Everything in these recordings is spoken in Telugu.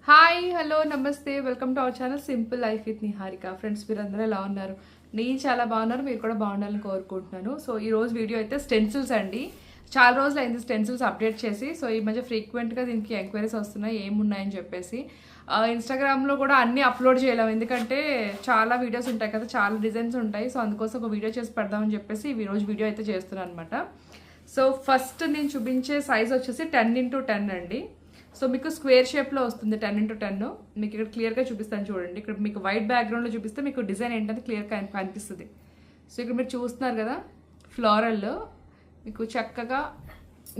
హాయ్ హలో నమస్తే welcome to our channel simple life with Niharika. Friends, మీరు అందరూ ఎలా ఉన్నారు? నేను చాలా బాగున్నారు, మీరు కూడా బాగుండాలని కోరుకుంటున్నాను. సో ఈ రోజు వీడియో అయితే స్టెన్సిల్స్ అండి. చాలా రోజులు అయింది స్టెన్సిల్స్ అప్డేట్ చేసి. సో ఈ మధ్య ఫ్రీక్వెంట్గా దీనికి ఎంక్వైరీస్ వస్తున్నాయి ఏమున్నాయని చెప్పేసి. ఇన్స్టాగ్రామ్లో కూడా అన్నీ అప్లోడ్ చేయలేము, ఎందుకంటే చాలా వీడియోస్ ఉంటాయి కదా, చాలా డిజైన్స్ ఉంటాయి. సో అందుకోసం ఒక వీడియో చేసి పెడదామని చెప్పేసి ఈ రోజు వీడియో అయితే చేస్తున్నాను అనమాట. సో ఫస్ట్ నేను చూపించే సైజ్ వచ్చేసి 10x10 అండి. సో మీకు స్క్వేర్ షేప్లో వస్తుంది 10x10. మీకు ఇక్కడ క్లియర్గా చూపిస్తాను చూడండి. ఇక్కడ మీకు వైట్ బ్యాక్గ్రౌండ్లో చూపిస్తే మీకు డిజైన్ ఏంటంటే క్లియర్గా కనిపిస్తుంది. సో ఇక్కడ మీరు చూస్తున్నారు కదా, ఫ్లోరల్లో మీకు చక్కగా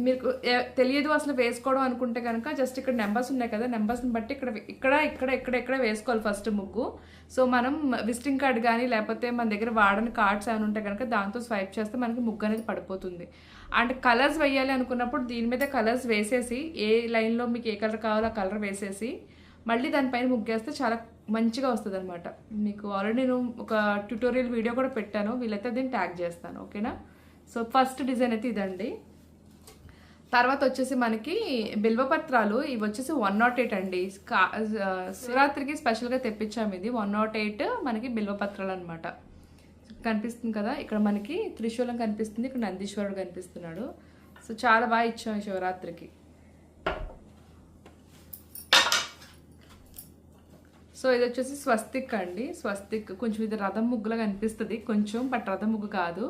మీకు తెలియదు అసలు వేసుకోవడం అనుకుంటే కనుక జస్ట్ ఇక్కడ నెంబర్స్ ఉన్నాయి కదా, నెంబర్స్ని బట్టి ఇక్కడ వేసుకోవాలి ఫస్ట్ ముగ్గు. సో మనం విజిటింగ్ కార్డ్ కానీ లేకపోతే మన దగ్గర వాడని కార్డ్స్ ఏమైనా ఉంటే కనుక దాంతో స్వైప్ చేస్తే మనకి ముగ్గు అనేది పడిపోతుంది. అండ్ కలర్స్ వేయాలి అనుకున్నప్పుడు దీని మీద కలర్స్ వేసేసి ఏ లైన్లో మీకు ఏ కలర్ కావాలో ఆ కలర్ వేసేసి మళ్ళీ దానిపైన ముగ్గేస్తే చాలా మంచిగా వస్తుంది అనమాట. మీకు ఆల్రెడీ నేను ఒక ట్యూటోరియల్ వీడియో కూడా పెట్టాను, వీళ్ళైతే దీన్ని ట్యాగ్ చేస్తాను, ఓకేనా. సో ఫస్ట్ డిజైన్ అయితే ఇదండి. తర్వాత వచ్చేసి మనకి బిల్వపత్రాలు, ఇవి వచ్చేసి 108 అండి. శివరాత్రికి స్పెషల్గా తెప్పించాము ఇది 108 మనకి బిల్వపత్రాలు అనమాట. కనిపిస్తుంది కదా, ఇక్కడ మనకి త్రిశూలం కనిపిస్తుంది, ఇక్కడ నందీశ్వరుడు కనిపిస్తున్నాడు. సో చాలా బాగా ఇచ్చాము శివరాత్రికి. సో ఇది వచ్చేసి స్వస్తిక్ అండి. స్వస్తిక్ కొంచెం ఇది రథం ముగ్గులా కనిపిస్తుంది కొంచెం, బట్ రథం ముగ్గు కాదు,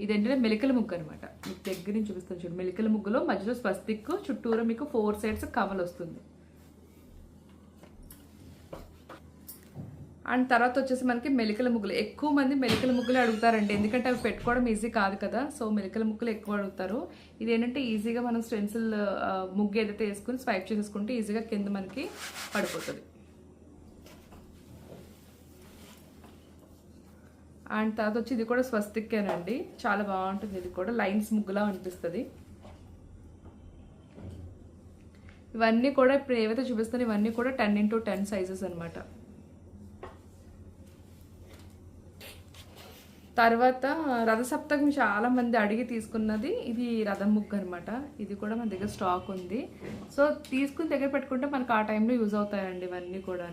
ఇదేంటంటే మెలికల ముగ్గు అనమాట. మీకు దగ్గర నుంచి చూపిస్తాను చూడు. మెలికల ముగ్గులో మధ్యలో స్వస్తిక్, చుట్టూరు మీకు 4 సైడ్స్ కవల్ వస్తుంది. అండ్ తర్వాత వచ్చేసి మనకి మెలికల ముగ్గులు. ఎక్కువ మంది మెలికల ముగ్గులు అడుగుతారండి, ఎందుకంటే అవి పెట్టుకోవడం ఈజీ కాదు కదా. సో మెలికల ముగ్గులు ఎక్కువ అడుగుతారు. ఇది ఏంటంటే ఈజీగా మనం స్టెన్సిల్ ముగ్గు ఏదైతే వేసుకుని స్వైప్ చేసుకుంటే ఈజీగా కింద మనకి పడిపోతుంది. అండ్ తర్వాత వచ్చి ఇది కూడా స్వస్తిక్కేనండి, చాలా బాగుంటుంది. ఇది కూడా లైన్స్ ముగ్గులా అనిపిస్తుంది. ఇవన్నీ కూడా ఇప్పుడు ఏవైతే చూపిస్తానో ఇవన్నీ కూడా 10x10 సైజెస్ అనమాట. తర్వాత రథసప్తమి చాలా మంది అడిగి తీసుకున్నది ఇది రథం ముగ్గు అనమాట. ఇది కూడా మన దగ్గర స్టాక్ ఉంది. సో తీసుకుని దగ్గర పెట్టుకుంటే మనకు ఆ టైంలో యూజ్ అవుతాయండి ఇవన్నీ కూడా.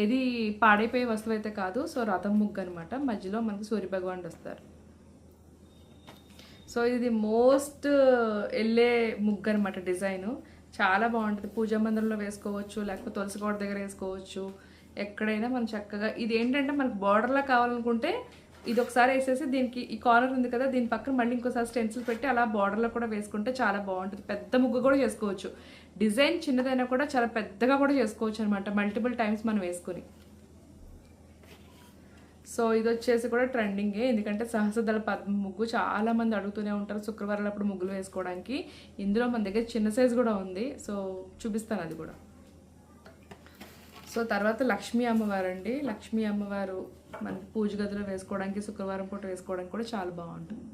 ఏది పాడైపోయే వస్తువు అయితే కాదు. సో రథం ముగ్గు అనమాట, మధ్యలో మనకి సూర్యభగవానుడు వస్తారు. సో ఇది మోస్ట్ వెళ్ళే ముగ్గు అనమాట. డిజైను చాలా బాగుంటుంది. పూజా మందిరంలో వేసుకోవచ్చు, లేకపోతే తులసి కోట దగ్గర వేసుకోవచ్చు, ఎక్కడైనా మనం చక్కగా. ఇది ఏంటంటే మనకు బార్డర్లా కావాలనుకుంటే ఇది ఒకసారి వేసేసి దీనికి ఈ కార్నర్ ఉంది కదా, దీని పక్కన మళ్ళీ ఇంకోసారి స్టెన్సిల్ పెట్టి అలా బార్డర్లో కూడా వేసుకుంటే చాలా బాగుంటుంది. పెద్ద ముగ్గు కూడా చేసుకోవచ్చు. డిజైన్ చిన్నదైనా కూడా చాలా పెద్దగా కూడా చేసుకోవచ్చు అనమాట, మల్టిపుల్ టైమ్స్ మనం వేసుకుని. సో ఇది వచ్చేసి కూడా ట్రెండింగే, ఎందుకంటే సహస్రదళ పద్మ ముగ్గు చాలా మంది అడుగుతూనే ఉంటారు శుక్రవారాలు అప్పుడు ముగ్గులు వేసుకోవడానికి. ఇందులో మన దగ్గర చిన్న సైజు కూడా ఉంది, సో చూపిస్తాను అది కూడా. సో తర్వాత లక్ష్మీ అమ్మవారు అండి. లక్ష్మీ అమ్మవారు మనకి పూజ గదిలో వేసుకోవడానికి, శుక్రవారం పూట వేసుకోవడానికి కూడా చాలా బాగుంటుంది.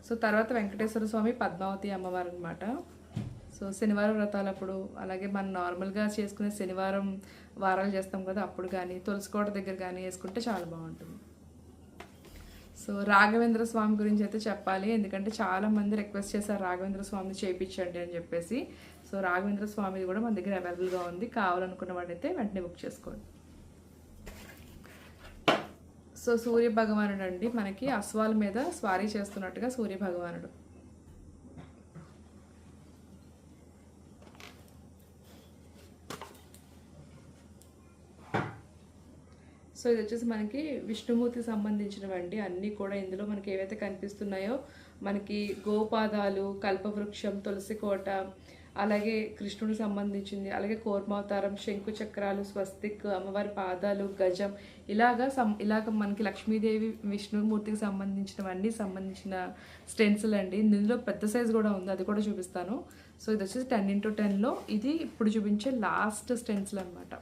సో తర్వాత వెంకటేశ్వర స్వామి, పద్మావతి అమ్మవారు అనమాట. సో శనివారం వ్రతాలప్పుడు, అలాగే మనం నార్మల్గా చేసుకునే శనివారం వారాలు చేస్తాం కదా అప్పుడు కానీ, తులసికోట దగ్గర కానీ వేసుకుంటే చాలా బాగుంటుంది. సో రాఘవేంద్ర స్వామి గురించి అయితే చెప్పాలి, ఎందుకంటే చాలా మంది రిక్వెస్ట్ చేశారు రాఘవేంద్ర స్వామిని చేయించండి అని చెప్పేసి. సో రాఘవేంద్ర స్వామిది కూడా మన దగ్గర అవైలబుల్గా ఉంది, కావాలనుకున్న వాడైతే వెంటనే బుక్ చేసుకోండి. సో సూర్య భగవానుడు అండి, మనకి అశ్వాల మీద స్వారీ చేస్తున్నట్టుగా సూర్య భగవానుడు. సో ఇది వచ్చేసి మనకి విష్ణుమూర్తికి సంబంధించినవండి అన్నీ కూడా. ఇందులో మనకి ఏవైతే కనిపిస్తున్నాయో మనకి గోపాదాలు, కల్పవృక్షం, తులసి కోట, అలాగే కృష్ణుడికి సంబంధించింది, అలాగే కూర్మావతారం, శంకు చక్రాలు, స్వస్తిక్, అమ్మవారి పాదాలు, గజం, ఇలాగ మనకి లక్ష్మీదేవి, విష్ణుమూర్తికి సంబంధించిన స్టెన్సిల్ అండి. ఇందులో పెద్ద సైజు కూడా ఉంది, అది కూడా చూపిస్తాను. సో ఇది వచ్చేసి 10x10లో ఇది ఇప్పుడు చూపించే లాస్ట్ స్టెన్సిల్ అనమాట.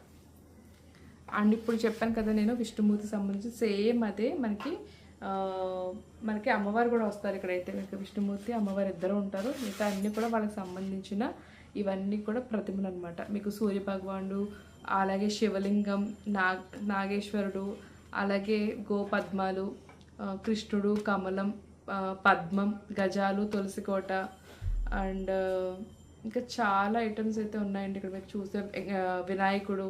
అండ్ ఇప్పుడు చెప్పాను కదా నేను విష్ణుమూర్తికి సంబంధించి సేమ్ అదే మనకి అమ్మవారు కూడా వస్తారు. ఇక్కడైతే మీకు విష్ణుమూర్తి అమ్మవారు ఇద్దరు ఉంటారు, మిగతా అన్నీ కూడా వాళ్ళకి సంబంధించిన ఇవన్నీ కూడా ప్రతిమలు అనమాట. మీకు సూర్య భగవానుడు, అలాగే శివలింగం, నాగేశ్వరుడు, అలాగే గోపద్మాలు, కృష్ణుడు, కమలం, పద్మం, గజాలు, తులసికోట, అండ్ ఇంకా చాలా ఐటమ్స్ అయితే ఉన్నాయండి ఇక్కడ మీరు చూసే వినాయకుడు.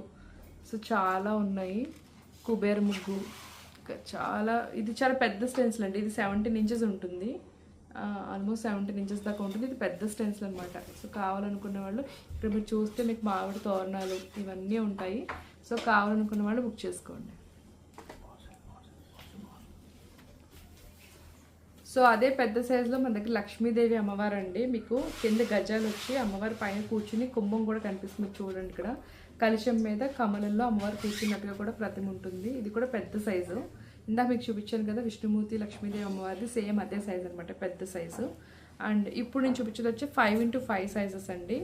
సో చాలా ఉన్నాయి. కుబేర ముగ్గు, ఇంకా చాలా, ఇది చాలా పెద్ద స్టెన్సిల్ అండి. ఇది 17 ఇంచెస్ ఉంటుంది, ఆల్మోస్ట్ 17 ఇంచెస్ దాకా ఉంటుంది. ఇది పెద్ద స్టెన్సిల్ అనమాట. సో కావాలనుకున్న వాళ్ళు ఇక్కడ మీరు చూస్తే మీకు మామిడి తోరణాలు ఇవన్నీ ఉంటాయి. సో కావాలనుకున్న వాళ్ళు బుక్ చేసుకోండి. సో అదే పెద్ద సైజులో మన దగ్గర లక్ష్మీదేవి అమ్మవారు అండి. మీకు కింద గజాలు వచ్చి అమ్మవారి పైన కూర్చుని కుంభం కూడా కనిపిస్తుంది చూడండి. ఇక్కడ కలశం మీద కమలంలో అమ్మవారు కూర్చున్నట్టుగా కూడా ప్రతిమ ఉంటుంది. ఇది కూడా పెద్ద సైజు. ఇందాక మీకు చూపించాను కదా విష్ణుమూర్తి లక్ష్మీదేవి అమ్మవారిది, సేమ్ అదే సైజ్ అనమాట, పెద్ద సైజు. అండ్ ఇప్పుడు నేను చూపించేది వచ్చి 5x5 సైజెస్ అండి.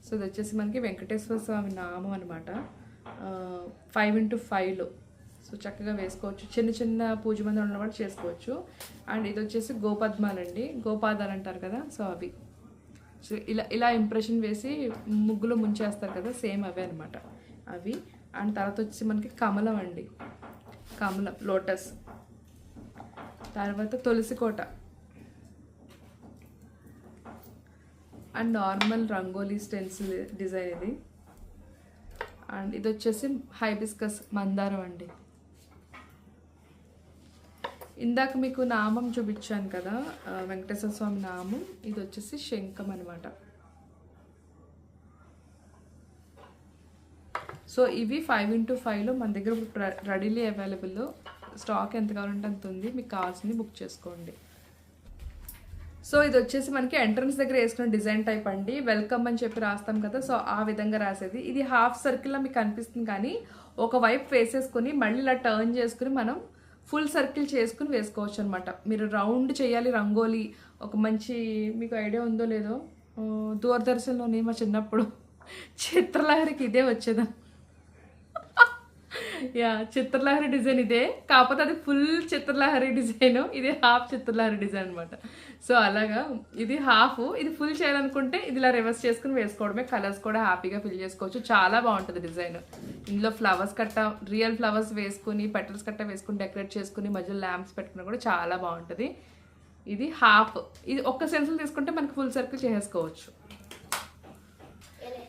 సో ఇది వచ్చేసి మనకి వెంకటేశ్వర స్వామి నామం అనమాట, 5x5లో. సో చక్కగా వేసుకోవచ్చు, చిన్న చిన్న పూజ మంది ఉన్నవాళ్ళు చేసుకోవచ్చు. అండ్ ఇది వచ్చేసి గోపద్మాలండి, గోపాదాలు అంటారు కదా, సో అవి. సో ఇలా ఇంప్రెషన్ వేసి ముగ్గులో ముంచేస్తారు కదా, సేమ్ అవే అనమాట అవి. అండ్ తర్వాత వచ్చి మనకి కమలం అండి, కమలం లోటస్. తర్వాత తులసి కోట and normal rangoli stencil design ఇది. అండ్ ఇది వచ్చేసి హైబిస్కస్ మందారం అండి. ఇందాక మీకు నామం చూపించాను కదా, వెంకటేశ్వర స్వామి నామం. ఇది వచ్చేసి శంఖం అనమాట. సో ఇవి 5x5లో మన దగ్గర రెడీలీ అవైలబుల్లో. స్టాక్ ఎంత కావాలంటే అంత ఉంది, మీకు కావాల్సింది బుక్ చేసుకోండి. సో ఇది వచ్చేసి మనకి ఎంట్రన్స్ దగ్గర వేసుకున్న డిజైన్ టైప్ అండి. వెల్కమ్ అని చెప్పి రాస్తాం కదా, సో ఆ విధంగా రాసేది. ఇది హాఫ్ సర్కిల్లా మీకు కనిపిస్తుంది, కానీ ఒకవైపు వేసేసుకుని మళ్ళీ ఇలా టర్న్ చేసుకుని మనం ఫుల్ సర్కిల్ చేసుకుని వేసుకోవచ్చు అనమాట. మీరు రౌండ్ చేయాలి రంగోలీ, ఒక మంచి, మీకు ఐడియా ఉందో లేదో, దూరదర్శన్లోని మా చిన్నప్పుడు చిత్రలహరికి ఇదే వచ్చేదా, యా చిత్రలహరి డిజైన్ ఇదే, కాకపోతే అది ఫుల్ చిత్రలహరి డిజైన్, ఇది హాఫ్ చిత్రలహరి డిజైన్ అనమాట. సో అలాగా ఇది హాఫ్, ఇది ఫుల్ చేయాలనుకుంటే ఇది ఇలా రివర్స్ చేసుకుని వేసుకోవడమే. కలర్స్ కూడా హ్యాపీగా ఫిల్ చేసుకోవచ్చు, చాలా బాగుంటుంది డిజైన్. ఇందులో ఫ్లవర్స్ కట్ట, రియల్ ఫ్లవర్స్ వేసుకుని, పెటల్స్ కట్ట వేసుకుని డెకరేట్ చేసుకుని మధ్యలో ల్యాంప్స్ పెట్టుకుని కూడా చాలా బాగుంటుంది. ఇది హాఫ్, ఇది ఒక్క సెన్సిల్ తీసుకుంటే మనకి ఫుల్ సర్కిల్ చేసేసుకోవచ్చు.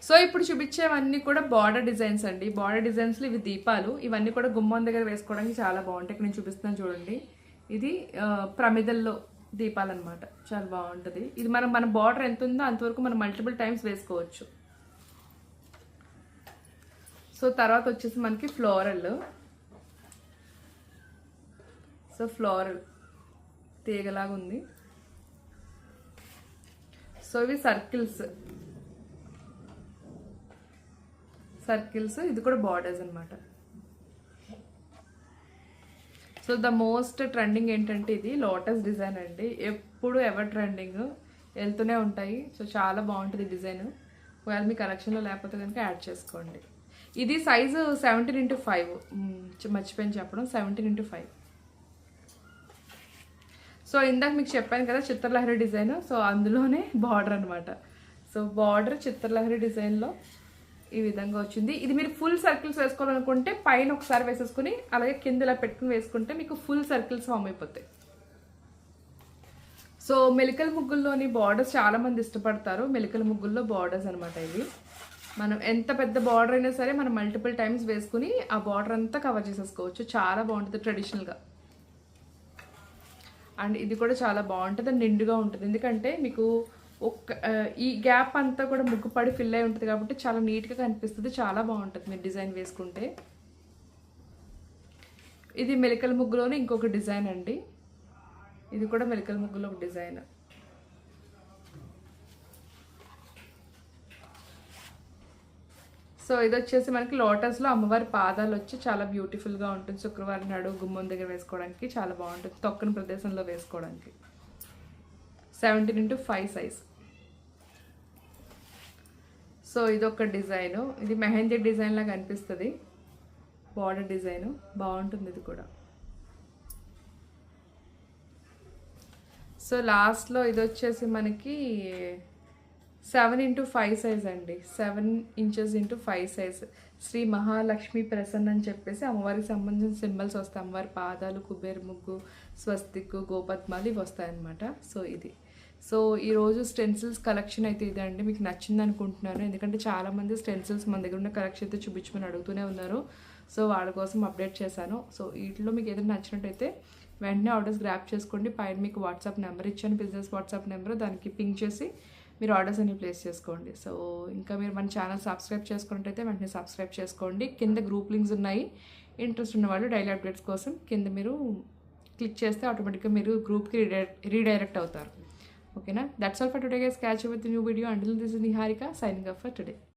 సో ఇప్పుడు చూపించేవన్నీ కూడా బార్డర్ డిజైన్స్ అండి. బార్డర్ డిజైన్స్లో ఇవి దీపాలు, ఇవన్నీ కూడా గుమ్మం దగ్గర వేసుకోవడానికి చాలా బాగుంటాయి. ఇక్కడ నేను చూపిస్తున్నాను చూడండి, ఇది ప్రమిదల్లో దీపాలు అనమాట, చాలా బాగుంటుంది. ఇది మన బార్డర్ ఎంత ఉందో అంతవరకు మనం మల్టిపుల్ టైమ్స్ వేసుకోవచ్చు. సో తర్వాత వచ్చేసి మనకి ఫ్లోరల్. సో ఫ్లోరల్ తీగలాగా ఉంది. సో ఇవి సర్కిల్స్, ఇది కూడా బార్డర్స్ అనమాట. సో ద మోస్ట్ ట్రెండింగ్ ఏంటంటే ఇది లోటస్ డిజైన్ అండి. ఎప్పుడు ఎవర్ ట్రెండింగ్ వెళ్తూనే ఉంటాయి. సో చాలా బాగుంటుంది డిజైన్. ఒకవేళ మీ కలెక్షన్లో లేకపోతే కనుక యాడ్ చేసుకోండి. ఇది సైజు 17x5, మర్చిపోయిన చెప్పడం, 17x5. సో ఇందాక మీకు చెప్పాను కదా చిత్రలహరి డిజైన్, సో అందులోనే బార్డర్ అనమాట. సో బార్డర్ చిత్రలహరి డిజైన్లో ఈ విధంగా వచ్చింది. ఇది మీరు ఫుల్ సర్కిల్స్ వేసుకోవాలనుకుంటే పైన ఒకసారి వేసేసుకుని అలాగే కింద ఇలా పెట్టుకుని వేసుకుంటే మీకు ఫుల్ సర్కిల్స్ ఫామ్ అయిపోతాయి. సో మెలికల ముగ్గుల్లోని బార్డర్స్ చాలా మంది ఇష్టపడతారు. మెలికల ముగ్గుల్లో బార్డర్స్ అనమాట ఇవి. మనం ఎంత పెద్ద బార్డర్ అయినా సరే మనం మల్టిపుల్ టైమ్స్ వేసుకుని ఆ బార్డర్ అంతా కవర్ చేసేసుకోవచ్చు. చాలా బాగుంటుంది ట్రెడిషనల్గా. అండ్ ఇది కూడా చాలా బాగుంటుంది, నిండుగా ఉంటుంది. ఎందుకంటే మీకు ఈ గ్యాప్ అంతా కూడా ముగ్గు పడి ఫిల్ అయి ఉంటుంది కాబట్టి చాలా నీట్గా కనిపిస్తుంది, చాలా బాగుంటుంది మీరు డిజైన్ వేసుకుంటే. ఇది మెలికల ముగ్గులోనే ఇంకొక డిజైన్ అండి. ఇది కూడా మెలికల ముగ్గులో ఒక డిజైన్. సో ఇది వచ్చేసి మనకి లోటస్లో అమ్మవారి పాదాలు వచ్చి చాలా బ్యూటిఫుల్గా ఉంటుంది. శుక్రవారం నాడు గుమ్మం దగ్గర వేసుకోవడానికి చాలా బాగుంటుంది, తొక్కని ప్రదేశంలో వేసుకోవడానికి. 17x5 size. సో ఇదొక డిజైను, ఇది మెహందీ డిజైన్ లాగా అనిపిస్తుంది, బార్డర్ డిజైను బాగుంటుంది ఇది కూడా. సో లాస్ట్లో ఇది వచ్చేసి మనకి 7x5 సైజ్ అండి, 7 inches x 5 size. Sri Mahalakshmi Prasanna అని చెప్పేసి అమ్మవారికి సంబంధించిన సింబల్స్ వస్తాయి. అమ్మవారి పాదాలు, కుబేర ముగ్గు, స్వస్తిక్, గోపద్మాలు ఇవి వస్తాయన్నమాట. సో ఇది సో ఈరోజు స్టెన్సిల్స్ కలెక్షన్ అయితే ఇదే అండి. మీకు నచ్చింది అనుకుంటున్నాను, ఎందుకంటే చాలామంది స్టెన్సిల్స్ మన దగ్గర ఉన్న కలెక్షన్ అయితే చూపించమని అడుగుతూనే ఉన్నారు. సో వాళ్ళ కోసం అప్డేట్ చేశాను. సో వీటిలో మీకు ఏదైనా నచ్చినట్టయితే వెంటనే ఆర్డర్స్ గ్రాప్ చేసుకోండి. పైన మీకు వాట్సాప్ నెంబర్ ఇచ్చాను, బిజినెస్ వాట్సాప్ నెంబర్, దానికి పింక్ చేసి మీరు ఆర్డర్స్ అన్ని ప్లేస్ చేసుకోండి. సో ఇంకా మీరు మన ఛానల్ సబ్స్క్రైబ్ చేసుకున్నట్టయితే వెంటనే సబ్స్క్రైబ్ చేసుకోండి. కింద గ్రూప్ లింక్స్ ఉన్నాయి. ఇంట్రెస్ట్ ఉన్న వాళ్ళు డైలీ అప్డేట్స్ కోసం కింద మీరు క్లిక్ చేస్తే ఆటోమేటిక్గా మీరు గ్రూప్కి రీడైరెక్ట్ అవుతారు. ఓకేనా? That's all for today guys. Catch with new video. Until this is Niharika signing off for today.